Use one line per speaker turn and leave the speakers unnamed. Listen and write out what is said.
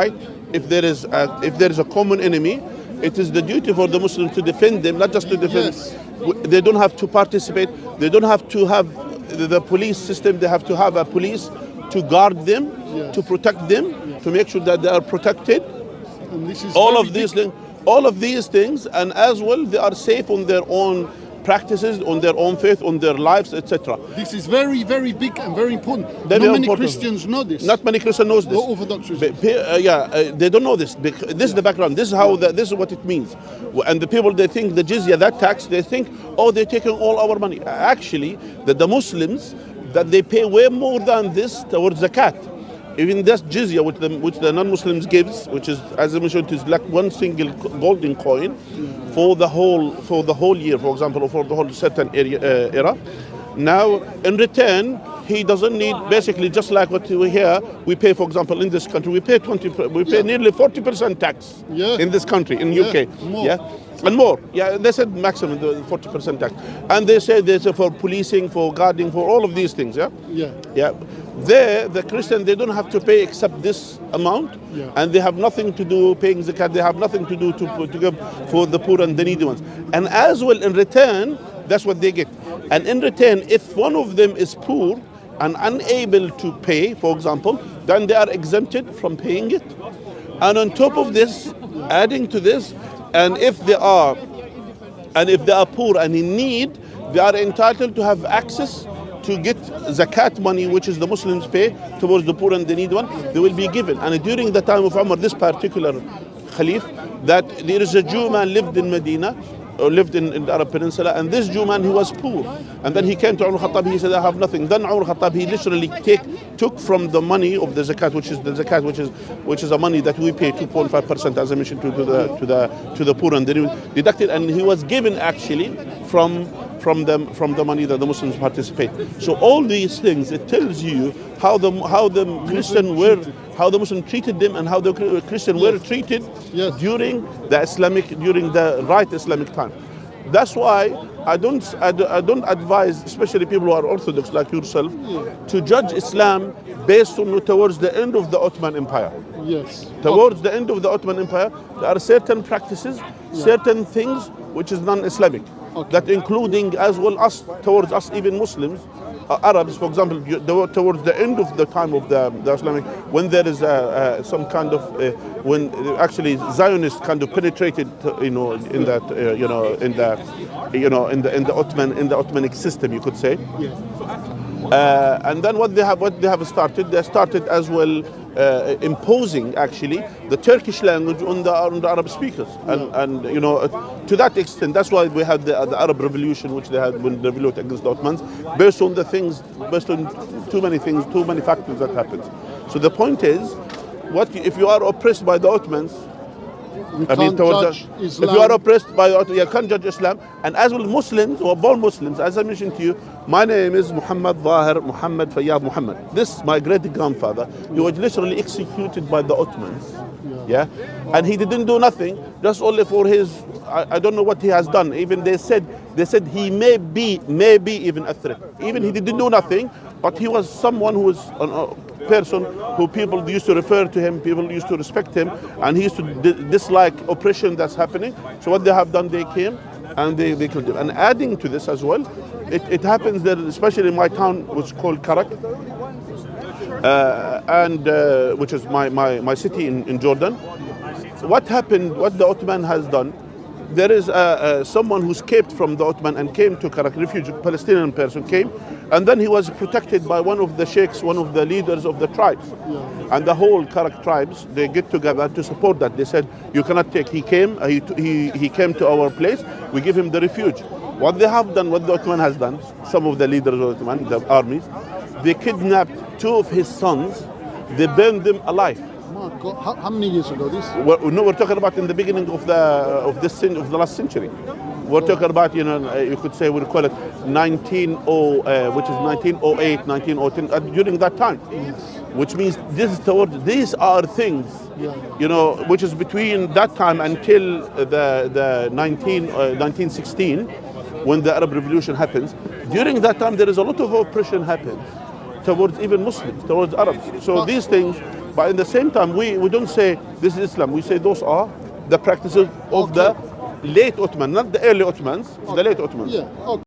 right? If there is a common enemy, it is the duty for the Muslims to defend them, not just to defend.
Yes.
They don't have to participate. They don't have to have the police system. They have to have a police to guard them,
Yes.
to protect them, to make sure that they are protected.
And this is
All
very
of these
big.
things, all of these things, and as well, they are safe on their own practices, on their own faith, on their lives, etc.
This is very, very big and very important.
Very
Not many
important.
Christians know this.
Not many Christians knows this.
Or Orthodox Christians.
They don't know this. This is the background. This is how. This is what it means. And the people, they think the jizya, that tax, they think, oh, they're taking all our money. Actually, the Muslims, that they pay way more than this towards zakat. Even this jizya, which the non-Muslims gives, which is, as I mentioned, is like one single golden coin for the whole year, for example, or for the whole certain era. Now, in return, he doesn't need, basically just like what we hear, we pay, for example, in this country, we pay nearly 40% tax in this country, in UK.
More.
Yeah. And more, yeah. They said maximum 40% tax, and they say there's for policing, for guarding, for all of these things. Yeah,
Yeah.
There, the Christian, they don't have to pay except this amount, and they have nothing to do paying zakat. They have nothing to do to give for the poor and the needy ones. And as well, in return, that's what they get. And in return, if one of them is poor and unable to pay, for example, then they are exempted from paying it. And on top of this, adding to this, and if they are poor and in need, they are entitled to have access to get zakat money, which is the Muslims pay towards the poor and the needy one. They will be given. And during the time of Umar, this particular Khalif, that there is a Jew man lived in Medina, or lived in the Arab Peninsula, and this Jew man, he was poor, and then he came to Umar al-Khattab. He said, I have nothing. Then Umar al-Khattab, he literally took from the money of the zakat, which is a money that we pay 2.5%, as I mentioned, to the poor, and then he deducted, and he was given actually from the money that the Muslims participate. So all these things, it tells you how the Christian were, how the Muslim treated them, and how the Christian were treated during the right Islamic time. That's why I don't advise, especially people who are Orthodox like yourself, to judge Islam based on towards the end of the Ottoman Empire.
Yes.
Towards the end of the Ottoman Empire, there are certain practices, certain things which is non-Islamic. That including as well towards us, even Muslims, Arabs, for example, towards the end of the time of the Islamic, when there is some kind of when actually Zionists kind of penetrated, in the Ottomanic system, you could say. And then what they have started, they started as well imposing actually the Turkish language on the Arab speakers, and to that extent, that's why we had the Arab Revolution, which they had when they revolted against the Ottomans, based on too many factors that happened. So the point is, if you are oppressed by the Ottomans, if you are oppressed by the Ottomans, you can't judge Islam. And as well, Muslims who are born Muslims, as I mentioned to you, my name is Muhammad Zahir Muhammad Fayyad Muhammad. This, my great grandfather, he was literally executed by the Ottomans. And he didn't do nothing, just only for his, I don't know what he has done. Even they said he may be even a threat. Even he didn't do nothing, but he was someone who was a person who people used to refer to him, people used to respect him, and he used to dislike oppression that's happening. So what they have done, they came and they killed him. And adding to this as well, it happens that especially in my town, which is called Karak, which is my city in Jordan. What happened, what the Ottoman has done, there is someone who escaped from the Ottoman and came to Karak, refugee Palestinian person came, and then he was protected by one of the sheikhs, one of the leaders of the tribes. And the whole Karak tribes, they get together to support that. They said, you cannot take, he came to our place, we give him the refuge. What they have done, what the Ottoman has done, some of the leaders of the Ottoman, the armies, they kidnapped two of his sons, they burned them alive.
God, how many years ago this?
We're talking about in the beginning of the last century. We're talking about, you could say, we'll call it 1908, 1910, during that time. Which means these are things, which is between that time until the 1916, when the Arab Revolution happens. During that time, there is a lot of oppression happened towards even Muslims, towards Arabs. So these things, But in the same time, we don't say this is Islam. We say those are the practices of the late Ottoman, not the early Ottomans, the late Ottomans.
Yeah. Okay.